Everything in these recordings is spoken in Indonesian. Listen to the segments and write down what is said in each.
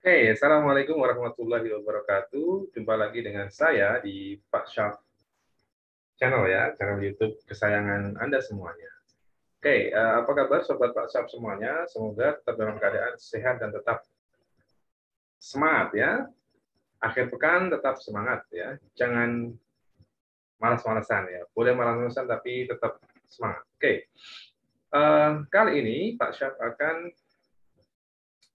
Oke, Assalamualaikum warahmatullahi wabarakatuh. Jumpa lagi dengan saya di Pak Syaf Channel ya, channel YouTube kesayangan Anda semuanya. Oke, apa kabar Sobat Pak Syaf semuanya? Semoga tetap dalam keadaan sehat dan tetap semangat ya. Akhir pekan tetap semangat ya. Jangan malas-malasan ya. Boleh malas-malasan tapi tetap semangat. Oke, kali ini Pak Syaf akan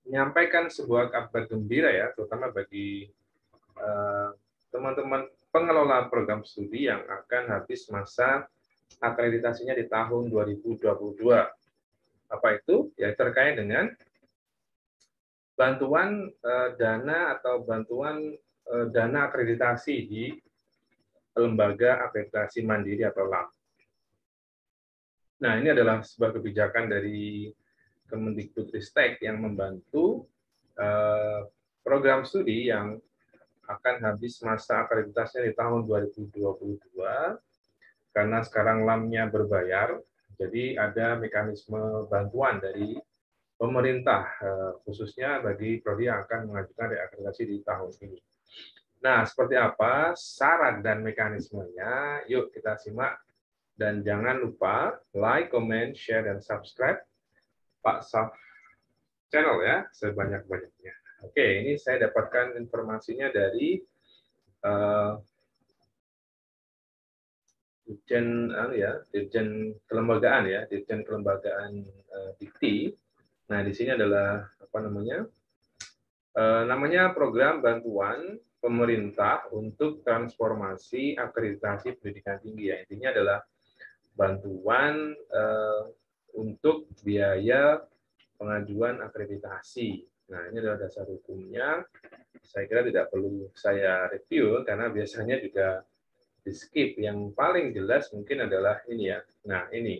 menyampaikan sebuah kabar gembira ya, terutama bagi teman-teman pengelola program studi yang akan habis masa akreditasinya di tahun 2022. Apa itu? Ya terkait dengan bantuan dana atau bantuan dana akreditasi di lembaga akreditasi mandiri atau LAM. Nah, ini adalah sebuah kebijakan dari Kemendikbudristek yang membantu program studi yang akan habis masa akreditasinya di tahun 2022 karena sekarang LAM-nya berbayar, jadi ada mekanisme bantuan dari pemerintah, khususnya bagi prodi yang akan mengajukan reakreditasi di tahun ini. Nah, seperti apa syarat dan mekanismenya? Yuk kita simak. Dan jangan lupa like, comment, share, dan subscribe Pak Saf Channel ya, sebanyak-banyaknya. Oke, ini saya dapatkan informasinya dari Dirjen Kelembagaan ya, Dirjen Kelembagaan Dikti. Nah, di sini adalah apa namanya? Namanya program bantuan pemerintah untuk transformasi akreditasi pendidikan tinggi ya. Intinya adalah bantuan untuk biaya pengajuan akreditasi. Nah, ini adalah dasar hukumnya. Saya kira tidak perlu saya review karena biasanya juga di skip. Yang paling jelas mungkin adalah ini ya. Nah, ini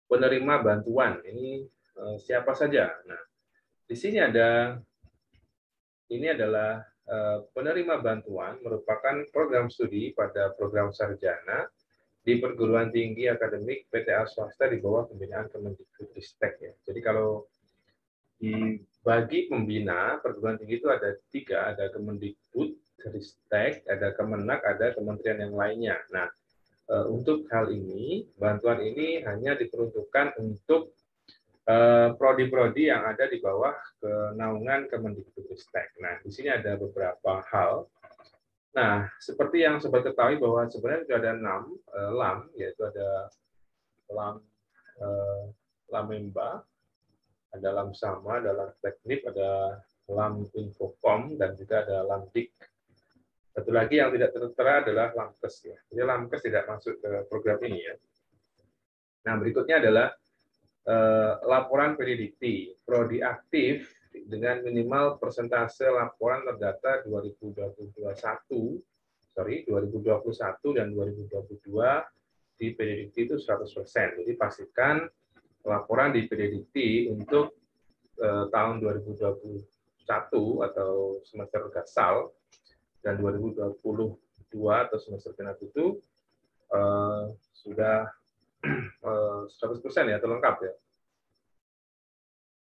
penerima bantuan. Ini siapa saja? Nah, di sini ini adalah penerima bantuan merupakan program studi pada program sarjana di perguruan tinggi akademik PTA swasta di bawah pembinaan Kemendikbudristek ya. Jadi kalau dibagi pembina perguruan tinggi itu ada tiga, ada Kemendikbudristek, ada Kemenak, ada kementerian yang lainnya. Nah, untuk hal ini, bantuan ini hanya diperuntukkan untuk prodi-prodi yang ada di bawah naungan Kemendikbudristek. Nah, di sini ada beberapa hal. Nah, seperti yang sobat ketahui bahwa sebenarnya sudah ada 6 LAM, yaitu ada LAM Lamemba, ada LAM Sama, ada LAM Teknik, ada LAM Infocom, dan juga ada LAM Dik. Satu lagi yang tidak tertera adalah LAMKes ya. Jadi LAMKes tidak masuk ke program ini ya. Nah, berikutnya adalah laporan PDDikti, prodi aktif dengan minimal persentase laporan terdata 2021 dan 2022 di PDDikti itu 100%. Jadi pastikan laporan di PDDikti untuk tahun 2021 atau semester gasal dan 2022 atau semester genap itu sudah 100% ya, terlengkap ya.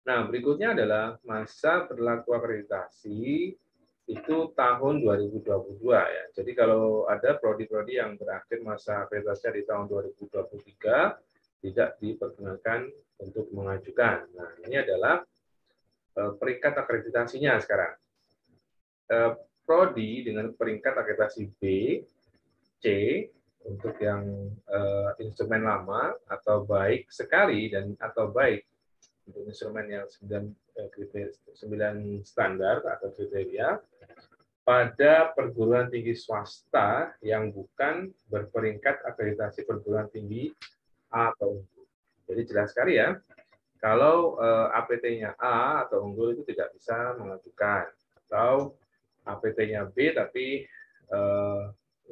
Nah, berikutnya adalah masa berlaku akreditasi itu tahun 2022 ya. Jadi kalau ada prodi-prodi yang berakhir masa akreditasinya di tahun 2023 tidak diperkenankan untuk mengajukan. Nah, ini adalah peringkat akreditasinya sekarang. Prodi dengan peringkat akreditasi B, C untuk yang instrumen lama atau baik sekali dan atau baik untuk instrumen yang 9 standar atau kriteria pada perguruan tinggi swasta yang bukan berperingkat akreditasi perguruan tinggi A atau unggul. Jadi jelas sekali ya, kalau APT-nya A atau unggul itu tidak bisa mengajukan, atau APT-nya B tapi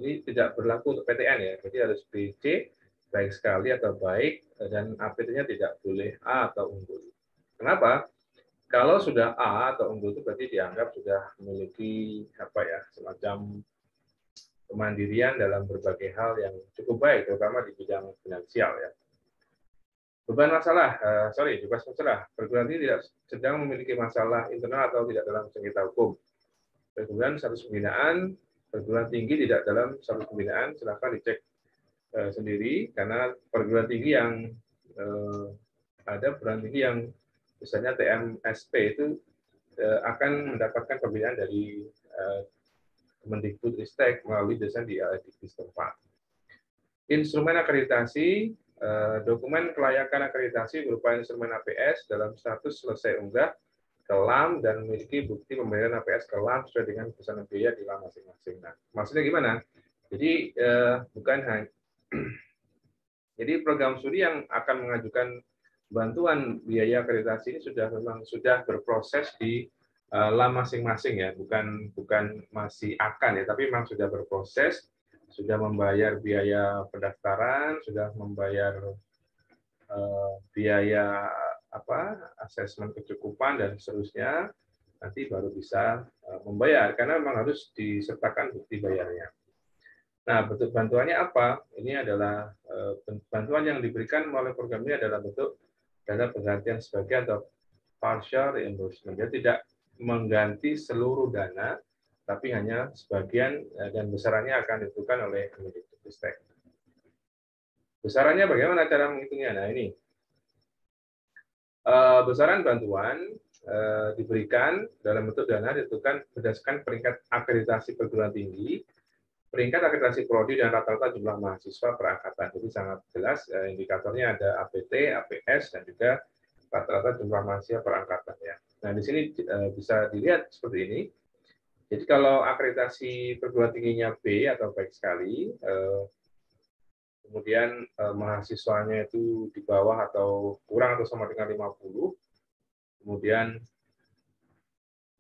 ini tidak berlaku untuk PTN ya, jadi harus BC, baik sekali atau baik, dan APT-nya tidak boleh A atau unggul. Kenapa? Kalau sudah A atau unggul itu berarti dianggap sudah memiliki apa ya, semacam kemandirian dalam berbagai hal yang cukup baik, terutama di bidang finansial ya. Beban masalah, bebas masalah. Perguruan tinggi tidak sedang memiliki masalah internal atau tidak dalam sengketa hukum. Kemudian status pembinaan, perguruan tinggi tidak dalam status pembinaan, silahkan dicek sendiri, karena perguruan tinggi yang ada perguruan tinggi yang misalnya TMSP itu akan mendapatkan pembinaan dari Kemendikbudristek melalui desain di LDK setempat. Instrumen akreditasi, dokumen kelayakan akreditasi berupa instrumen APS dalam status selesai unggah ke LAM dan memiliki bukti pembayaran APS ke LAM sesuai dengan pesanan biaya di LAM masing-masing. Nah, maksudnya gimana? Jadi bukan hanya jadi program studi yang akan mengajukan bantuan biaya akreditasi ini memang sudah berproses di LAM masing-masing ya, bukan masih akan ya, tapi memang sudah berproses, sudah membayar biaya pendaftaran, sudah membayar biaya asesmen kecukupan dan seterusnya, nanti baru bisa membayar karena memang harus disertakan bukti bayarnya. Nah, bentuk bantuannya apa? Ini adalah bantuan yang diberikan melalui program ini adalah bentuk dana penggantian sebagian atau partial reimbursement. Dia tidak mengganti seluruh dana, tapi hanya sebagian dan besarannya akan ditentukan oleh Kemendikbudristek. Besarannya bagaimana cara menghitungnya? Nah, ini besaran bantuan diberikan dalam bentuk dana ditentukan berdasarkan peringkat akreditasi perguruan tinggi, peringkat akreditasi prodi dan rata-rata jumlah mahasiswa per angkatan. Jadi sangat jelas indikatornya ada APT, APS, dan juga rata-rata jumlah mahasiswa per angkatan ya. Nah, di sini bisa dilihat seperti ini. Jadi kalau akreditasi perguruan tingginya B atau baik sekali, kemudian mahasiswanya itu di bawah atau kurang atau sama dengan 50, kemudian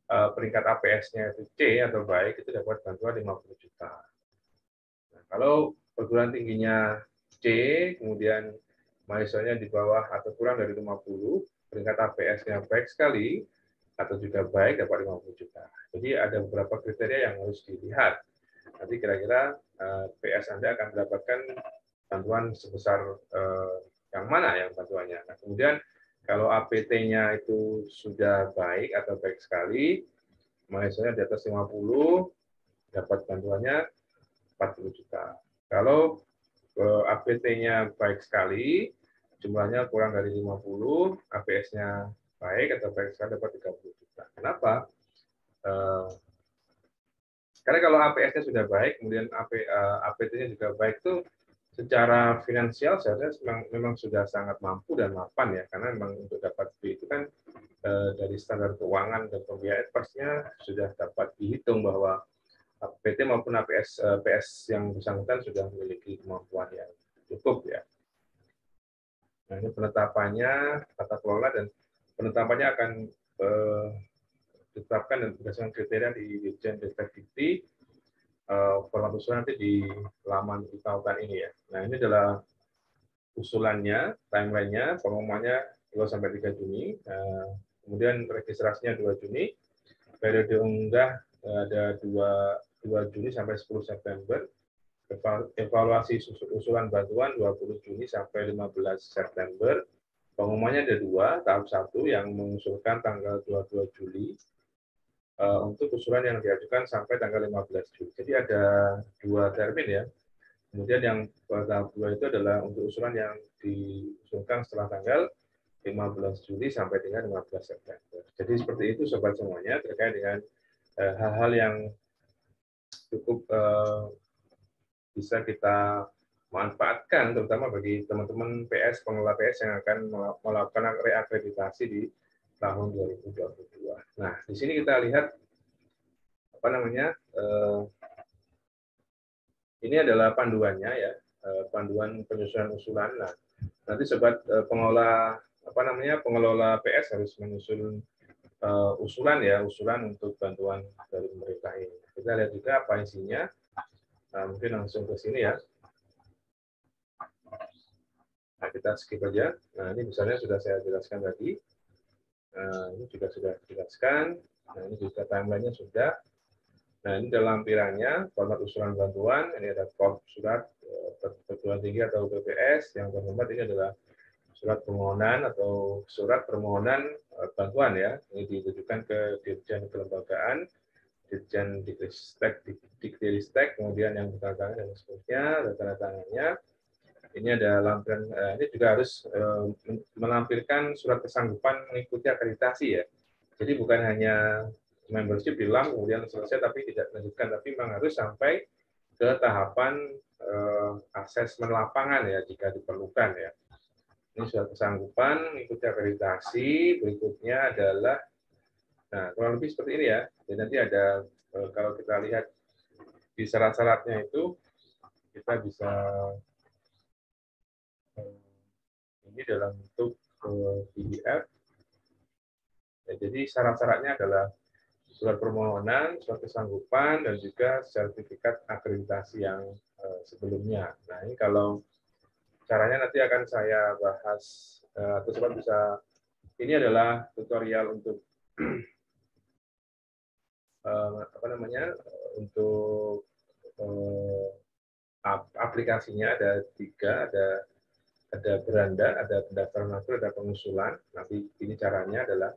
peringkat APS-nya itu C atau baik, itu dapat bantuan 50 juta. Nah, kalau perguruan tingginya C, kemudian mahasiswanya di bawah atau kurang dari 50, peringkat APS-nya baik sekali, atau juga baik dapat 50 juta. Jadi ada beberapa kriteria yang harus dilihat. Nanti kira-kira PS Anda akan mendapatkan bantuan sebesar yang mana yang bantuannya. Nah, kemudian kalau APT-nya itu sudah baik atau baik sekali, mahasiswanya di atas 50, dapat bantuannya 40 juta. Kalau APT-nya baik sekali, jumlahnya kurang dari 50, APS-nya baik atau baik sekali dapat 30 juta. Kenapa? Karena kalau APS-nya sudah baik, kemudian APT-nya juga baik, itu secara finansial seharusnya memang sudah sangat mampu dan mapan ya, karena memang untuk dapat B itu kan dari standar keuangan dan pembiayaan pastinya sudah dapat dihitung bahwa PT maupun PS yang bersangkutan sudah memiliki kemampuan yang cukup ya. Nah, ini penetapannya tata kelola dan penetapannya akan ditetapkan dan berdasarkan kriteria di Dirjen Dikti format usulan nanti di laman IPAUKAN ini ya. Nah, ini adalah usulannya, timeline-nya, pengumumannya 2 sampai 3 Juni. Kemudian registrasinya 2 Juni. Periode unggah ada 2 Juni sampai 10 September. Evaluasi usulan bantuan 20 Juni sampai 15 September. Pengumumannya ada 2, tahap 1 yang mengusulkan tanggal 22 Juli untuk usulan yang diajukan sampai tanggal 15 Juli. Jadi ada 2 termin ya. Kemudian yang tahap 2 itu adalah untuk usulan yang diusulkan setelah tanggal 15 Juli sampai dengan 15 September. Jadi seperti itu sobat semuanya terkait dengan hal-hal yang cukup bisa kita manfaatkan terutama bagi teman-teman PS, pengelola PS yang akan melakukan reakreditasi di tahun 2022. Nah, di sini kita lihat ini adalah panduannya ya, panduan penyusunan usulan. Nah, nanti sobat pengelola pengelola PS harus menyusun usulan ya, usulan untuk bantuan dari pemerintah ini. Kita lihat juga apa isinya. Nah, mungkin langsung ke sini ya. Nah, kita skip aja. Nah, ini misalnya sudah saya jelaskan tadi. Nah, ini juga sudah dijelaskan. Nah, ini juga timeline-nya sudah. Nah, ini dalam lampirannya, format usulan bantuan. Ini ada form surat perguruan tinggi atau BPS. Yang terhormat ini adalah surat permohonan atau surat permohonan bantuan ya. Ini ditujukan ke Dirjen Kelembagaan, Dirjen Diktiristek, kemudian yang bertanda dan seterusnya, tanda tangannya. Ini ada lampiran, ini juga harus menampilkan surat kesanggupan mengikuti akreditasi ya. Jadi bukan hanya membership di LAM kemudian selesai tapi tidak dilanjutkan, tapi memang harus sampai ke tahapan asesmen lapangan ya jika diperlukan ya. Ini surat kesanggupan mengikuti akreditasi. Berikutnya adalah, nah kurang lebih seperti ini ya. Jadi nanti ada kalau kita lihat di syarat-syaratnya itu kita bisa ini dalam bentuk PDF. Ya, jadi syarat-syaratnya adalah surat permohonan, surat kesanggupan, dan juga sertifikat akreditasi yang sebelumnya. Nah ini kalau caranya nanti akan saya bahas atau sobat bisa. Ini adalah tutorial untuk apa namanya untuk aplikasinya ada 3, ada beranda, ada pendaftaran akun, ada pengusulan. Nanti ini caranya adalah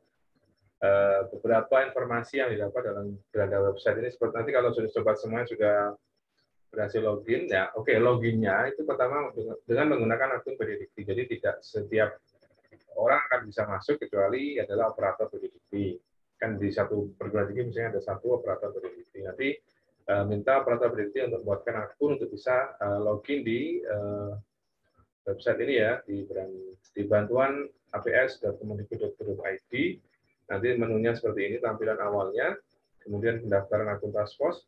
beberapa informasi yang didapat dalam beranda website ini seperti nanti kalau sudah sobat semua sudah berhasil login ya oke, loginnya itu pertama dengan menggunakan akun PDDikti. Jadi tidak setiap orang akan bisa masuk kecuali adalah operator PDDikti. Kan di satu perguruan tinggi misalnya ada satu operator PDDikti. Nanti minta operator PDDikti untuk membuatkan akun untuk bisa login di website ini ya, di bantuan aps.kemendikbud.go.id. Nanti menunya seperti ini tampilan awalnya, kemudian pendaftaran akun task force.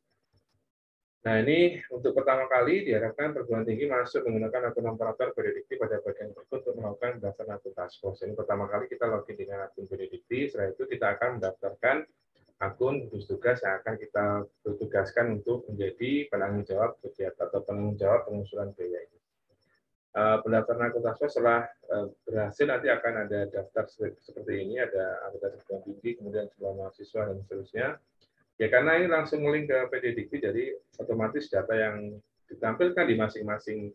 Nah ini untuk pertama kali diharapkan perguruan tinggi masuk menggunakan akun operator PDDikti pada bagian berikut untuk melakukan pendaftaran akun task force. Ini pertama kali kita login dengan akun PDDikti, setelah itu kita akan mendaftarkan akun gugus tugas yang akan kita tugaskan untuk menjadi penanggung jawab kegiatan atau penanggung jawab pengusulan biaya ini. Pendaftaran akun task force setelah berhasil nanti akan ada daftar seperti ini, ada anggota perguruan tinggi, kemudian jumlah mahasiswa dan seterusnya. Ya karena ini langsung link ke PDDikti, jadi otomatis data yang ditampilkan di masing-masing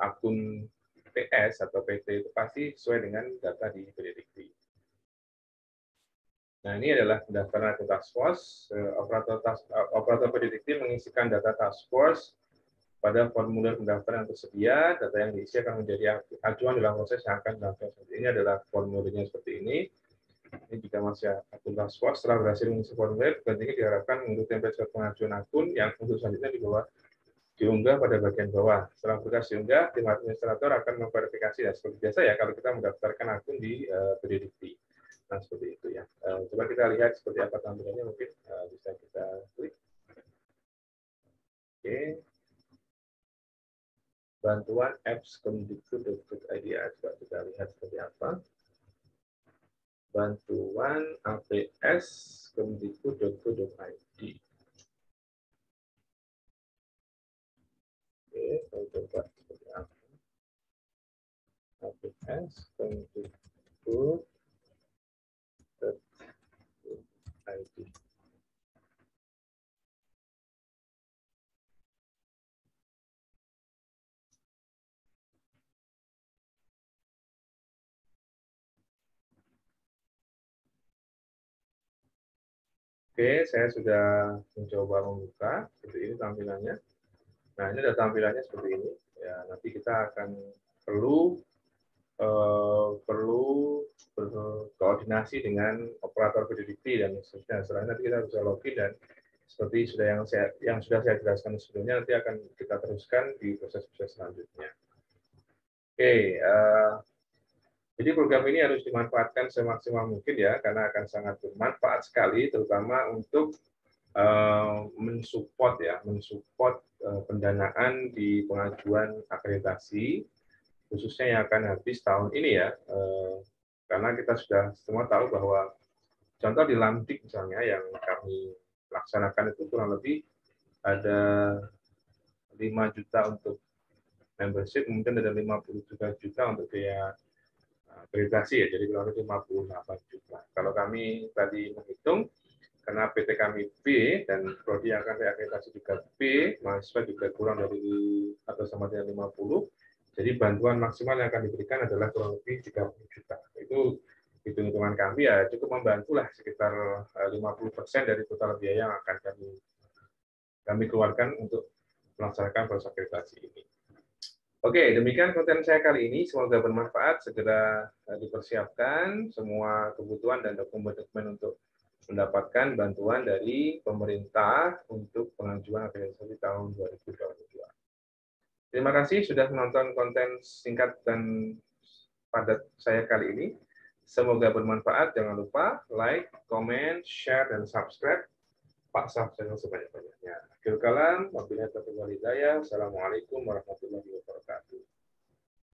akun PS atau PT itu pasti sesuai dengan data di PDDikti. Nah ini adalah pendaftaran akun task force. Operator PDDikti mengisikan data task force pada formulir pendaftaran yang tersedia. Data yang diisi akan menjadi acuan dalam proses yang akan dilakukan. Ini adalah formulirnya seperti ini. Ini juga masih akun task force. Setelah berhasil mengisi formulir, pentingnya diharapkan mengunduh template pengajuan akun yang untuk selanjutnya diunggah pada bagian bawah. Setelah berkas diunggah, tim administrator akan memverifikasi. Ya, seperti biasa ya kalau kita mendaftarkan akun di PDDikti. Nah seperti itu ya. Coba kita lihat seperti apa tampilannya, mungkin bisa kita klik. Oke. Bantuan apps kemendikbud.go.id. Coba kita lihat seperti apa. Bantuan APS kemendikbud.go.id. Oke, saya coba seperti apa. APS kemendikbud.go.id. Oke, saya sudah mencoba membuka seperti ini tampilannya. Nah, ini ada tampilannya seperti ini. Ya, nanti kita akan perlu berkoordinasi dengan operator PDDikti dan seterusnya. Setelah nanti kita bisa login dan seperti yang sudah saya jelaskan sebelumnya, nanti akan kita teruskan di proses-proses selanjutnya. Oke, jadi program ini harus dimanfaatkan semaksimal mungkin ya, karena akan sangat bermanfaat sekali, terutama untuk mensupport pendanaan di pengajuan akreditasi, khususnya yang akan habis tahun ini ya, karena kita sudah semua tahu bahwa contoh di Lamdik misalnya yang kami laksanakan itu kurang lebih ada 5 juta untuk membership, kemudian ada 50 juta untuk biaya akreditasi ya, jadi kurang lebih 58 juta. Kalau kami tadi menghitung, karena PT kami B dan prodi yang akan reakreditasi juga B, mahasiswa juga kurang dari atau sama dengan 50, Jadi bantuan maksimal yang akan diberikan adalah kurang lebih 30 juta. Itu hitung-hitungan kami ya cukup membantu lah, sekitar 50% dari total biaya yang akan kami keluarkan untuk melaksanakan proses akreditasi ini. Oke, demikian konten saya kali ini. Semoga bermanfaat. Segera dipersiapkan semua kebutuhan dan dokumen-dokumen untuk mendapatkan bantuan dari pemerintah untuk pengajuan akreditasi tahun 2022. Terima kasih sudah menonton konten singkat dan padat saya kali ini. Semoga bermanfaat. Jangan lupa like, comment, share, dan subscribe Pak Saf channel sebanyak-banyaknya. Akhir kalam, wabillahi taufiq wal hidayah. Assalamualaikum warahmatullahi wabarakatuh.